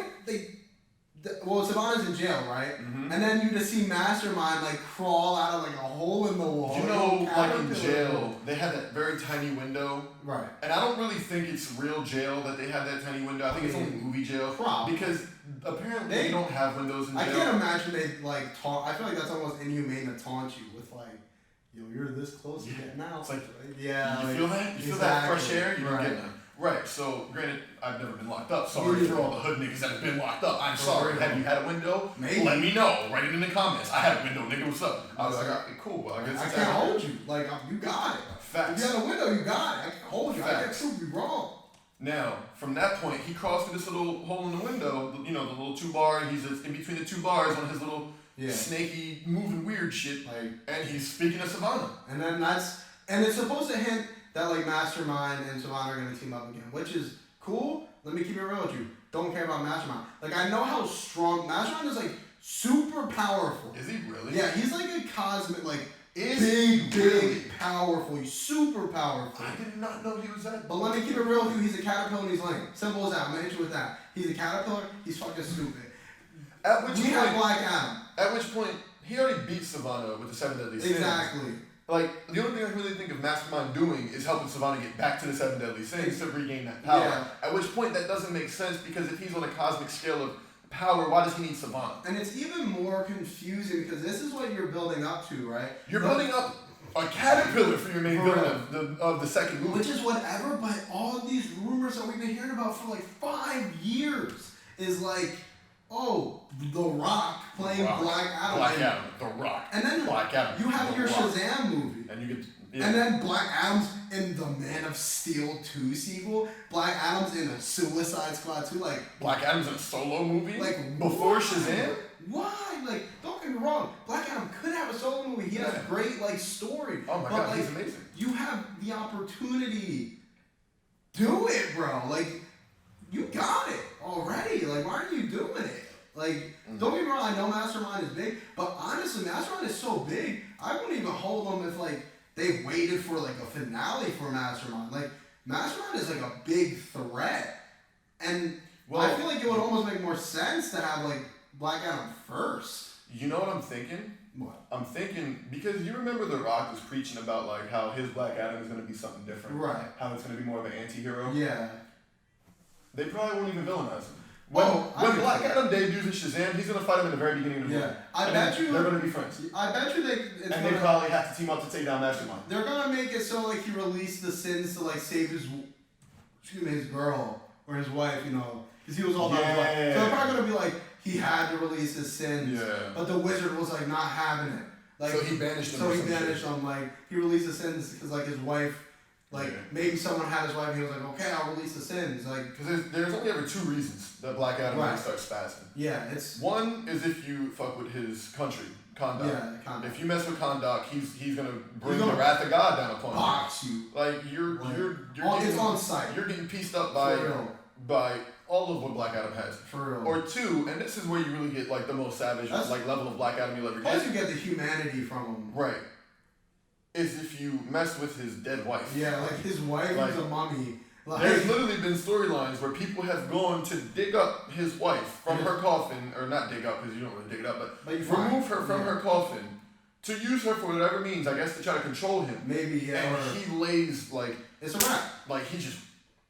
B: Savannah's in jail, right?
A: Mm-hmm.
B: And then you just see Mastermind like crawl out of like a hole in the wall.
A: You know, like in jail, they have that very tiny window.
B: Right.
A: And I don't really think it's real jail that they have that tiny window. I think it's only movie jail.
B: Probably.
A: Because apparently they don't have windows in jail.
B: I can't imagine they like taunt. I feel like that's almost inhumane to taunt you with like, yo, you're this close to getting out.
A: It's like,
B: you
A: feel that? You feel that fresh air? You don't get none. Right, so granted, I've never been locked up. Sorry for all the hood niggas that have been locked up. I'm sorry. Have you had a window?
B: Maybe.
A: Let me know. Write it in the comments. I had a window, nigga. What's up? I was like, all right, cool. Well, I guess
B: I can't hold you. Like, you got it.
A: Facts.
B: If you had a window, you got it. I can't hold you. I can't prove you wrong.
A: Now, from that point, he crawls through this little hole in the window. You know, the little 2 bar. He's in between the 2 bars on his little snaky, moving weird shit. Like, and he's speaking to Savannah.
B: And then and it's supposed to hint that like Mastermind and Savannah are gonna team up again, which is cool. Let me keep it real with you. Don't care about Mastermind. Like I know how strong Mastermind is, like super powerful.
A: Is he really?
B: Yeah, he's like a cosmic, like
A: Is
B: big,
A: he really?
B: powerful. He's super powerful.
A: I did not know he was that.
B: But let me keep it real with you. He's a caterpillar and he's lame. Simple as that. I'm gonna hit you with that. He's a caterpillar. He's fucking stupid.
A: At which
B: We
A: point?
B: have Black Adam.
A: At which point he already beat Savannah with the 7 Deadly Sins.
B: Exactly.
A: Like, the only thing I really think of Mastermind doing is helping Savannah get back to the 7 Deadly Sins to regain that power.
B: Yeah.
A: At which point that doesn't make sense because if he's on a cosmic scale of power, why does he need Savannah?
B: And it's even more confusing because this is what you're building up to, right?
A: You're building up a caterpillar for your main villain of the second movie.
B: Which is whatever, but all of these rumors that we've been hearing about for like 5 years is like, oh, The Rock playing Black Adam.
A: Black Adam, The Rock.
B: And then
A: Black Adam,
B: you have
A: The
B: your
A: Rock.
B: Shazam movie.
A: And you get
B: And then Black Adam's in the Man of Steel 2 sequel. Black Adam's in a Suicide Squad 2. Like,
A: Black Adam's in a solo movie?
B: Like,
A: before
B: why?
A: Shazam?
B: Why? Like, don't get me wrong. Black Adam could have a solo movie. He has a great, like, story.
A: Oh my
B: but,
A: god,
B: like,
A: he's amazing.
B: You have the opportunity. Do it, bro. Like, you got it already. Like, why aren't you doing it? Like, don't get me wrong, I know Mastermind is big, but honestly, Mastermind is so big, I wouldn't even hold them if, like, they waited for, like, a finale for Mastermind. Like, Mastermind is, like, a big threat. And I feel like it would almost make more sense to have, like, Black Adam first.
A: You know what I'm thinking?
B: What?
A: I'm thinking, because you remember The Rock was preaching about, like, how his Black Adam is going to be something different.
B: Right.
A: How it's going to be more of an anti-hero.
B: Yeah.
A: They probably won't even villainize him.
B: When
A: Black Adam debuts in Shazam, he's going to fight him in the very beginning of the movie.
B: Yeah. I bet you...
A: They're going to be friends.
B: I bet you
A: they probably have to team up to take down Mastermind.
B: They're gonna make it so like he released the sins to like save his girl or his wife, you know, because he was all about his wife. So they're probably gonna be like he had to release his sins, but the wizard was like not having it. Like
A: so he banished him.
B: So he banished him. Like he released the sins because like his wife, like maybe someone had his wife. And he was like, okay, I'll release the sins. Like
A: because there's only ever 2 reasons that Black Adam really starts spazzing.
B: Yeah, it's
A: one is if you fuck with his country. Kahndaq.
B: Yeah, Kahndaq.
A: If you mess with Kahndaq, he's gonna bring the wrath of God down upon
B: box you.
A: Like you're
B: it's on site.
A: You're getting pieced up by all of what Black Adam has.
B: For real.
A: Or 2, and this is where you really get like the most savage like level of Black Adam you'll ever get.
B: Plus you get the humanity from him.
A: Right. Is if you mess with his dead wife.
B: Yeah, like his wife is a mummy. Like,
A: there's literally been storylines where people have gone to dig up his wife from her coffin, or not dig up because you don't really dig it up, but remove her from her coffin to use her for whatever means, I guess to try to control him.
B: Maybe, yeah.
A: And he lays like...
B: It's a wrap.
A: Like he just...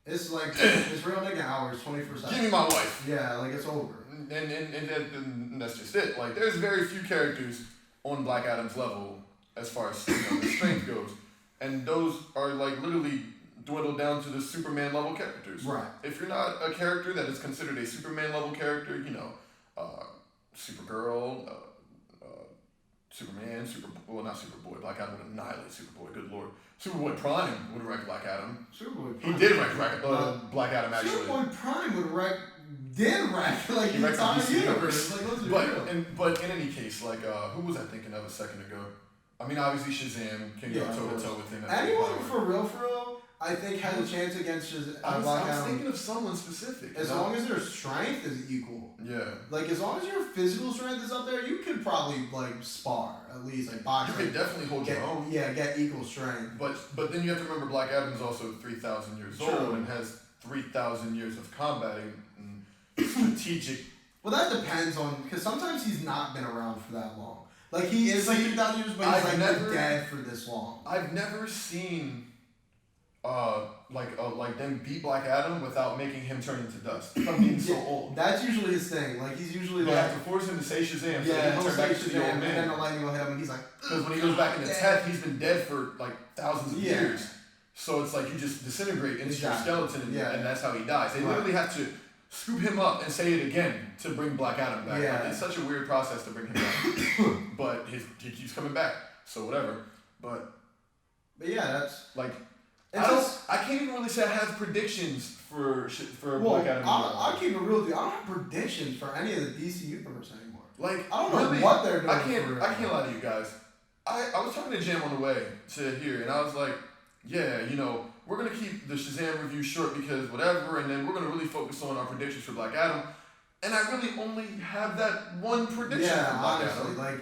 B: It's like, it's real nigga hours, 24/7.
A: Give me my wife.
B: Yeah, like it's over.
A: And that's just it. Like there's very few characters on Black Adam's level as far as the strength goes. And those are like literally... dwindled down to the Superman level characters.
B: Right.
A: If you're not a character that is considered a Superman level character, you know, Supergirl, Superman, not Superboy. Black Adam would annihilate Superboy. Good lord. Superboy Prime would wreck Black Adam.
B: Superboy Prime.
A: He did wreck Black Adam actually.
B: Superboy Prime would wreck. Did wreck like
A: he
B: the
A: wrecked
B: entire
A: the DC
B: universe. Like let's be real.
A: But in any case, like who was I thinking of a second ago? I mean, obviously Shazam can go toe to toe with him.
B: Anyone for real, I think has a chance against Shazam.
A: I was thinking of someone specific.
B: As long as their strength is equal.
A: Yeah.
B: Like as long as your physical strength is up there, you could probably like spar at least like box.
A: You could definitely hold your own.
B: Yeah, get equal strength.
A: But then you have to remember Black Adam is also 3,000 years old and has 3,000 years of combating and strategic.
B: Well, that depends on because sometimes he's not been around for that long. Like he is like 3,000 years, but he's like dead for this long.
A: I've never seen like them beat Black Adam without making him turn into dust. From being so old.
B: That's usually his thing. Like he's usually
A: they have to force him to say Shazam.
B: Yeah,
A: so
B: he'll
A: turn back
B: say
A: to the
B: Shazam,
A: old man.
B: and then the lightning will hit him, and he's like.
A: Because when he goes back into Teth, he's been dead for like thousands of years. So it's like you just disintegrate into your skeleton, and that's how he dies. They literally have to scoop him up and say it again to bring Black Adam back.
B: Yeah.
A: Like, it's such a weird process to bring him back. But he keeps coming back, so whatever. But
B: yeah, that's
A: like I can't even really say I have predictions for Black Adam.
B: I'll keep it real with you. I don't have predictions for any of the DC universe anymore.
A: Like
B: I don't know what they're doing.
A: I can't lie to you guys. I was talking to Jam on the way to here, and I was like, yeah, you know, we're gonna keep the Shazam review short because whatever, and then we're gonna really focus on our predictions for Black Adam. And I really only have that one prediction for Black
B: honestly,
A: Adam.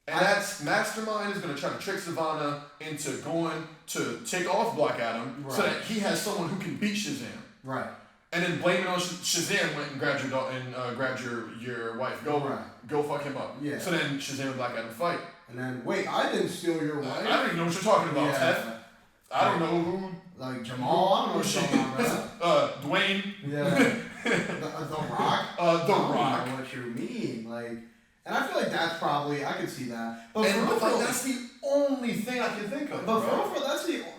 A: That's Mastermind is going to try to trick Savannah into going to take off Black Adam so that he has someone who can beat Shazam.
B: Right.
A: And then blame it on Shazam went and grabbed your wife. Go fuck him up.
B: Yeah.
A: So then Shazam and Black Adam fight.
B: And then, wait, I didn't steal your wife?
A: I don't even know what you're talking about, Ted. I don't know who.
B: Like Jamal, I don't know what's going on, bro.
A: Dwayne.
B: Yeah. the Rock?
A: The Rock.
B: I don't know what you mean. And I feel like that's probably, I could see that. But
A: that's the only thing I can think of.
B: But for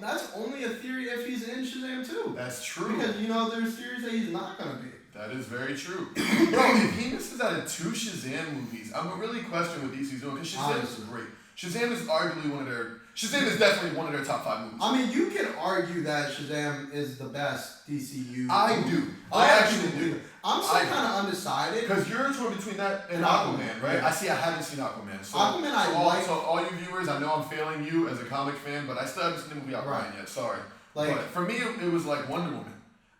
B: that's only a theory if he's in Shazam too.
A: That's true.
B: Because there's theories that he's not gonna be.
A: That is very true. Bro, if he misses out of 2 Shazam movies, I'm really questioning what DC's doing because Shazam is great. Shazam is arguably Shazam is definitely one of their top 5 movies.
B: I mean, you can argue that Shazam is the best DCU.
A: I do. I actually do.
B: I'm still kind of undecided.
A: Because you're torn between that and Aquaman, right?
B: Yeah.
A: I haven't seen Aquaman. So,
B: Aquaman,
A: so all you viewers, I know I'm failing you as a comic fan, but I still haven't seen the movie Aquaman yet. Sorry. But for me, it was like Wonder Woman.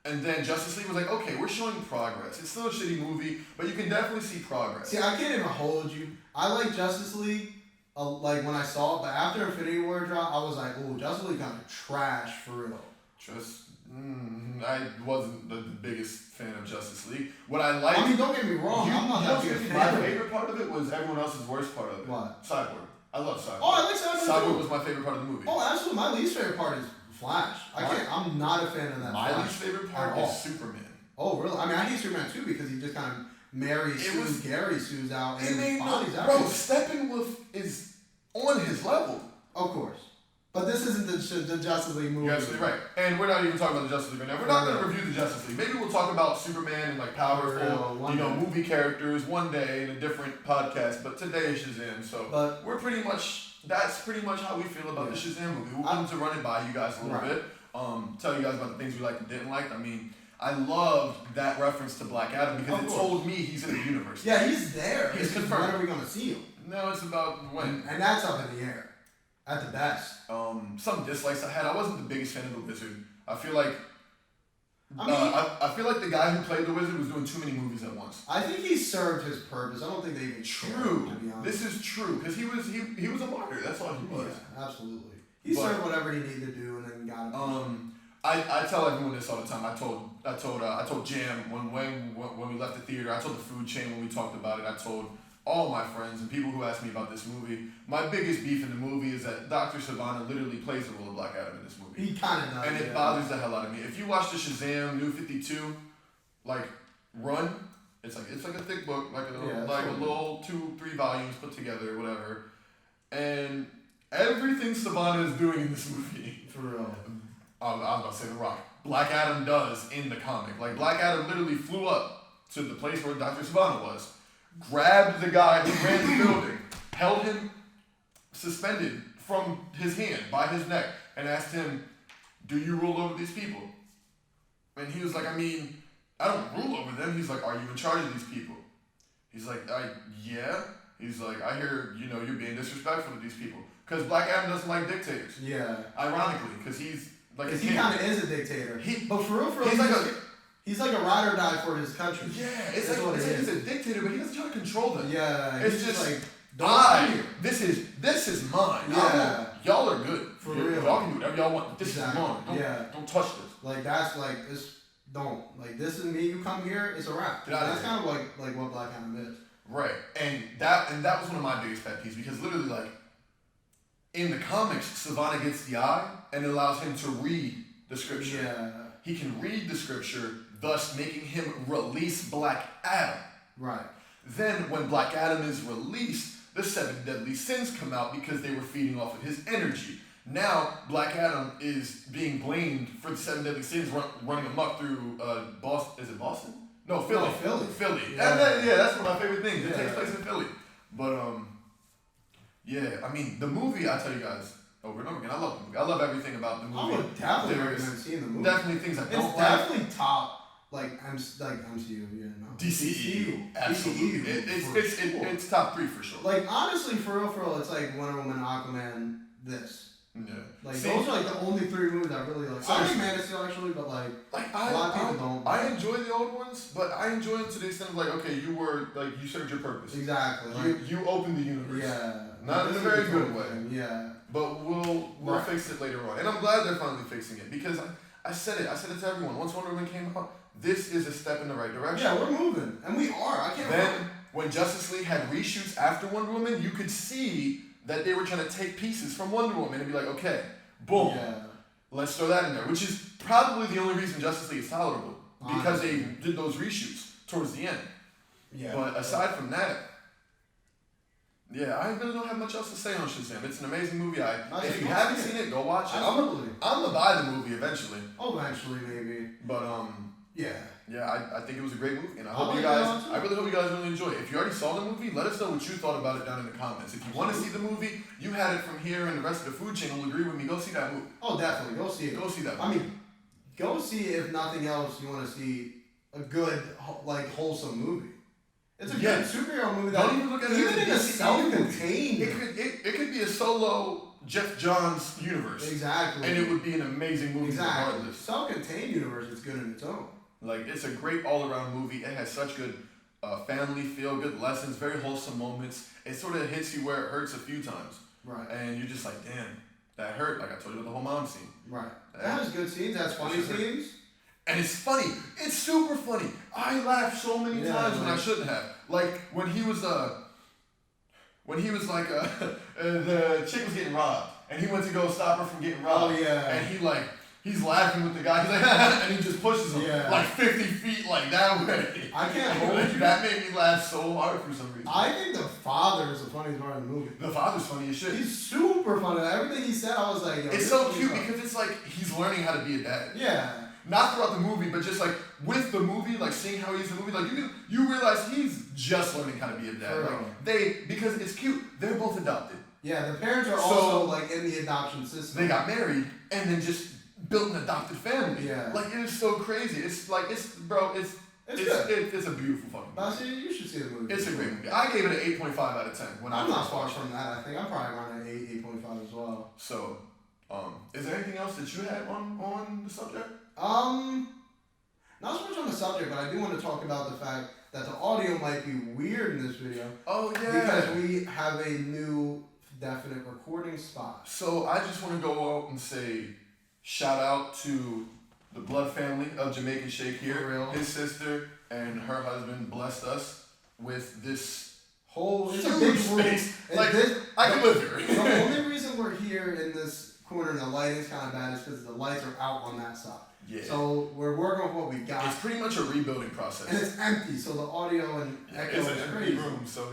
A: And then Justice League was like, okay, we're showing progress. It's still a shitty movie, but you can definitely see progress.
B: See, I can't even hold you. I like Justice League. When I saw it, but after Infinity War dropped, I was like, "Ooh, Justice League kind of trash for real."
A: I wasn't the biggest fan of Justice League. What I liked.
B: I mean, don't get me wrong. I'm not that big a fan.
A: My favorite part of it was everyone else's worst part of it.
B: What?
A: Cyborg. I love Cyborg.
B: Oh, I like Cyborg.
A: Cyborg was my favorite part of the movie.
B: Oh, absolutely. My least favorite part is Flash. I'm not a fan of that.
A: My least favorite part is Superman.
B: Oh, really? I mean, I hate Superman too because he just kind of marries Gary Sue's out and bodies out.
A: Bro, Steppenwolf is on his level.
B: Of course. But this isn't the Justice League movie.
A: You're absolutely right. And we're not even talking about the Justice League right now. We're not going to review the Justice League. Maybe we'll talk about Superman and powerful, movie characters one day in a different podcast. But today is Shazam. So that's pretty much how we feel about the Shazam movie. We're going to run it by you guys a little bit. Tell you guys about the things we liked and didn't like. I mean, I loved that reference to Black Adam because it told me he's in the universe.
B: Yeah, he's there.
A: He's confirmed.
B: When are we going to see him?
A: No, it's about when.
B: And that's up in the air. At the best.
A: Some dislikes I had. I wasn't the biggest fan of the Wizard. I feel like. I feel like the guy who played the Wizard was doing too many movies at once.
B: I think he served his purpose. I don't think they even
A: true.
B: To be honest.
A: This is true because he was a martyr. That's all he was.
B: Yeah, absolutely. He served whatever he needed to do and then got it.
A: I tell everyone this all the time. I told Jam when we left the theater. I told the food chain when we talked about it. I told all my friends and people who asked me about this movie. My biggest beef in the movie is that Dr. Savannah literally plays the role of Black Adam in this movie.
B: He kind of does.
A: And it bothers the hell out of me. If you watch the Shazam New 52 run, it's like a thick book, a little 2-3 volumes put together, whatever. And everything Savannah is doing in this movie.
B: For real.
A: I was about to say The Rock. Black Adam does in the comic. Black Adam literally flew up to the place where Dr. Savannah was, grabbed the guy who ran the building, held him suspended from his hand by his neck, and asked him, "Do you rule over these people?" And he was like, "I mean, I don't rule over them." He's like, "Are you in charge of these people?" He's like, "Yeah." He's like, "I hear, you're being disrespectful to these people." Because Black Adam doesn't like dictators.
B: Yeah.
A: Ironically, because he's
B: he kind of is a dictator. But for real, he's like a ride or die for his country.
A: Yeah, it's like he's a dictator, but he doesn't try to control them.
B: Yeah,
A: it's just this is mine.
B: Yeah,
A: y'all are good.
B: For real,
A: y'all can do whatever y'all want. This is mine. Don't touch this.
B: That's this is me. You come here, it's a wrap. That's kind of like what Black Adam is.
A: Right, and that was one of my biggest pet peeves because literally in the comics, Savannah gets the eye and it allows him to read the scripture.
B: Yeah.
A: He can read the scripture, thus making him release Black Adam.
B: Right.
A: Then when Black Adam is released, the 7 deadly sins come out because they were feeding off of his energy. Now, Black Adam is being blamed for the 7 deadly sins running amok through Boston. Is it Boston? No, Philly.
B: No,
A: Philly.
B: Yeah.
A: That's one of my favorite things. It takes place in Philly. But, I mean, the movie, I tell you guys over and over again, I love the movie. I love everything about the movie.
B: I would definitely recommend seeing the movie.
A: Definitely things I don't like.
B: It's definitely top, MCU,
A: DCEU. Absolutely. It's top 3 for sure.
B: Honestly, for real, it's like Wonder Woman, Aquaman, this.
A: Yeah.
B: Like those are like the only 3 movies I really like. I like Man of Steel actually, but like a lot of people don't.
A: I enjoy the old ones, but I enjoy them to the extent of like, okay, you served your purpose.
B: Exactly.
A: You opened the universe.
B: Yeah.
A: Not in a very good way.
B: Yeah.
A: But we'll fix it later on, and I'm glad they're finally fixing it because I said it to everyone. Once Wonder Woman came out, this is a step in the right direction.
B: Yeah, we're moving, and we are. I can't.
A: Then when Justice League had reshoots after Wonder Woman, you could see that they were trying to take pieces from Wonder Woman and be like, okay, boom, let's throw that in there, which is probably the only reason Justice League is tolerable because they did those reshoots towards the end. Yeah. But aside from that, yeah, I really don't have much else to say on Shazam. It's an amazing movie. If you haven't seen it, go watch it.
B: Absolutely.
A: I'm gonna buy the movie eventually.
B: Eventually, maybe.
A: But
B: yeah.
A: Yeah, I think it was a great movie, and I really hope you guys really enjoy it. If you already saw the movie, let us know what you thought about it down in the comments. If you want to see the movie, you had it from here, and the rest of the food chain will agree with me. Go see that movie.
B: Oh, definitely, go see it.
A: Go see that movie.
B: I mean, go see it if nothing else. You want to see a good, like, wholesome movie. It's a good superhero movie.
A: Don't even look at it
B: even in a
A: self-contained. It could be a solo Jeff Johns universe.
B: Exactly.
A: And it would be an amazing movie regardless.
B: Self-contained universe is good in its own.
A: Like, it's a great all-around movie. It has such good family feel, good lessons, very wholesome moments. It sort of hits you where it hurts a few times.
B: Right.
A: And you're just like, damn, that hurt. Like I told you about the whole mom scene.
B: Right. It has good scenes. It has funny scenes.
A: And it's funny. It's super funny. I laughed so many times when I shouldn't have. Like, when he was like, the chick was getting robbed. And he went to go stop her from getting robbed.
B: Oh, yeah.
A: And he's laughing with the guy. He's like, and he just pushes him like 50 feet like that way.
B: I can't hold you.
A: That made me laugh so hard for some reason.
B: I think the father is the funniest part of the movie.
A: The father's funny as shit.
B: He's super funny. Everything he said, I was like, yo.
A: It's so cute because it's like he's learning how to be a dad.
B: Yeah.
A: Not throughout the movie, but just like with the movie, like seeing how he's in the movie, like you realize he's just learning how to be a dad. Like because it's cute. They're both adopted.
B: Yeah, the parents are also like in the adoption system.
A: They got married and then just built an adopted family.
B: Yeah.
A: Like it is so crazy. It's like it's good. It's a beautiful fucking movie.
B: You should see the movie.
A: It's a great movie. I gave it an 8.5 out of 10 when
B: I'm not far from that. I think I'm probably around an 8.5 as well.
A: So, is there anything else that you had on the subject?
B: Not so much on the subject, but I do want to talk about the fact that the audio might be weird in this video.
A: Oh yeah.
B: Because we have a new definite recording spot.
A: So I just want to go out and say shout out to the blood family of Jamaican Shake here. His sister and her husband blessed us with this whole
B: it's a big
A: space. Like I can live here.
B: The only reason we're here in this corner and the lighting is kind of bad is because the lights are out on that side.
A: Yeah.
B: So we're working with what we got.
A: It's pretty much a rebuilding process.
B: And it's empty, so the audio and echo is
A: an
B: crazy.
A: empty room, so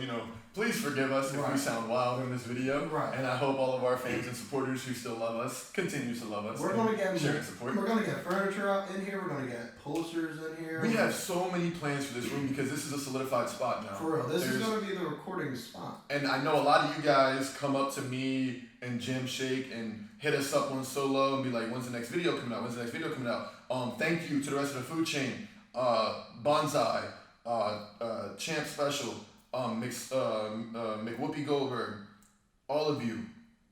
A: please forgive us if we sound wild in this video.
B: Right.
A: And I hope all of our fans and supporters who still love us continue to love us.
B: We're gonna get
A: share and support.
B: We're gonna get furniture up in here. We're gonna get posters in here.
A: We have so many plans for this room because this is a solidified spot now.
B: For real, this is gonna be the recording spot.
A: And I know a lot of you guys come up to me and Jim Shake and hit us up on Solo and be like, "When's the next video coming out? When's the next video coming out?" Thank you to the rest of the food chain, Bonsai, Champ Special, McWhoopi Goldberg, all of you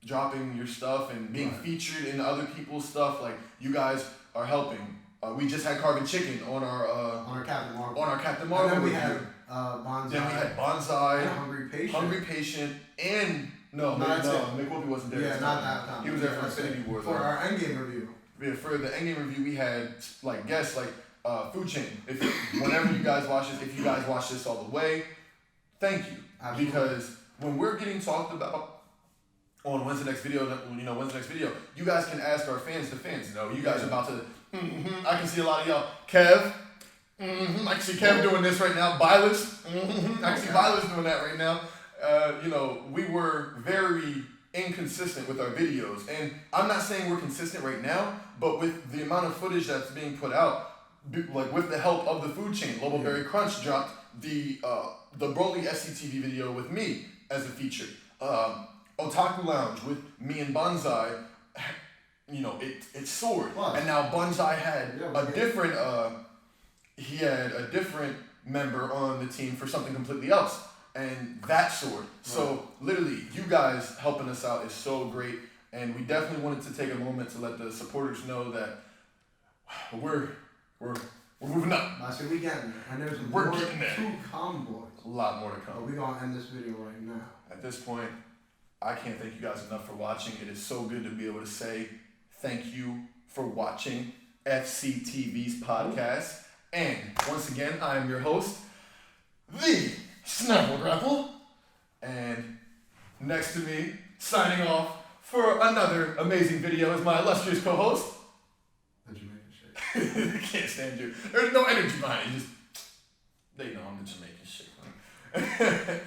A: dropping your stuff and being featured in other people's stuff. Like you guys are helping. We just had Carbon Chicken on our
B: Captain Marvel.
A: On our Captain Marvel.
B: And then we had Bonsai.
A: Then we had Bonsai.
B: And Hungry Patient.
A: Hungry Patient and McWhoopi wasn't there.
B: Yeah, not that time.
A: He was there for Infinity War.
B: For our Endgame review.
A: Yeah, for the Endgame review, we had like guests like Food Chain. Whenever you guys watch this, if you guys watch this all the way, thank you. Absolutely. Because when we're getting talked about on when's the next video, when's the next video, you guys can ask our fans, you guys are about to, I can see a lot of y'all, Kev, I can see Kev doing this right now, Vilas, I can see Vilas doing that right now. We were very inconsistent with our videos, and I'm not saying we're consistent right now, but with the amount of footage that's being put out, like with the help of the food chain, Lobo Berry Crunch dropped the Broly FCTV video with me as a feature. Otaku Lounge with me and Bonsai, it soared. Plus. And now Bonsai had a different member on the team for something completely else. And that soared. Right. So literally, you guys helping us out is so great. And we definitely wanted to take a moment to let the supporters know that we're moving up.
B: I said we getting there, and there's
A: We're
B: more
A: getting there.
B: to come, boys.
A: A lot more to
B: But
A: come.
B: we're gonna end this video right now.
A: At this point, I can't thank you guys enough for watching. It is so good to be able to say thank you for watching FCTV's podcast. And once again, I am your host, the Snapple Grapple. And next to me, signing off for another amazing video, is my illustrious co-host.
B: The Jamaican shake.
A: Can't stand you. There's no energy behind it. Just, they know I'm the Jamaican shake.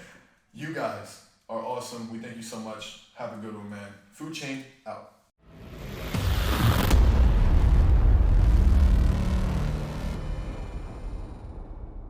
A: You guys are awesome. We thank you so much. Have a good one, man. Food Chain out.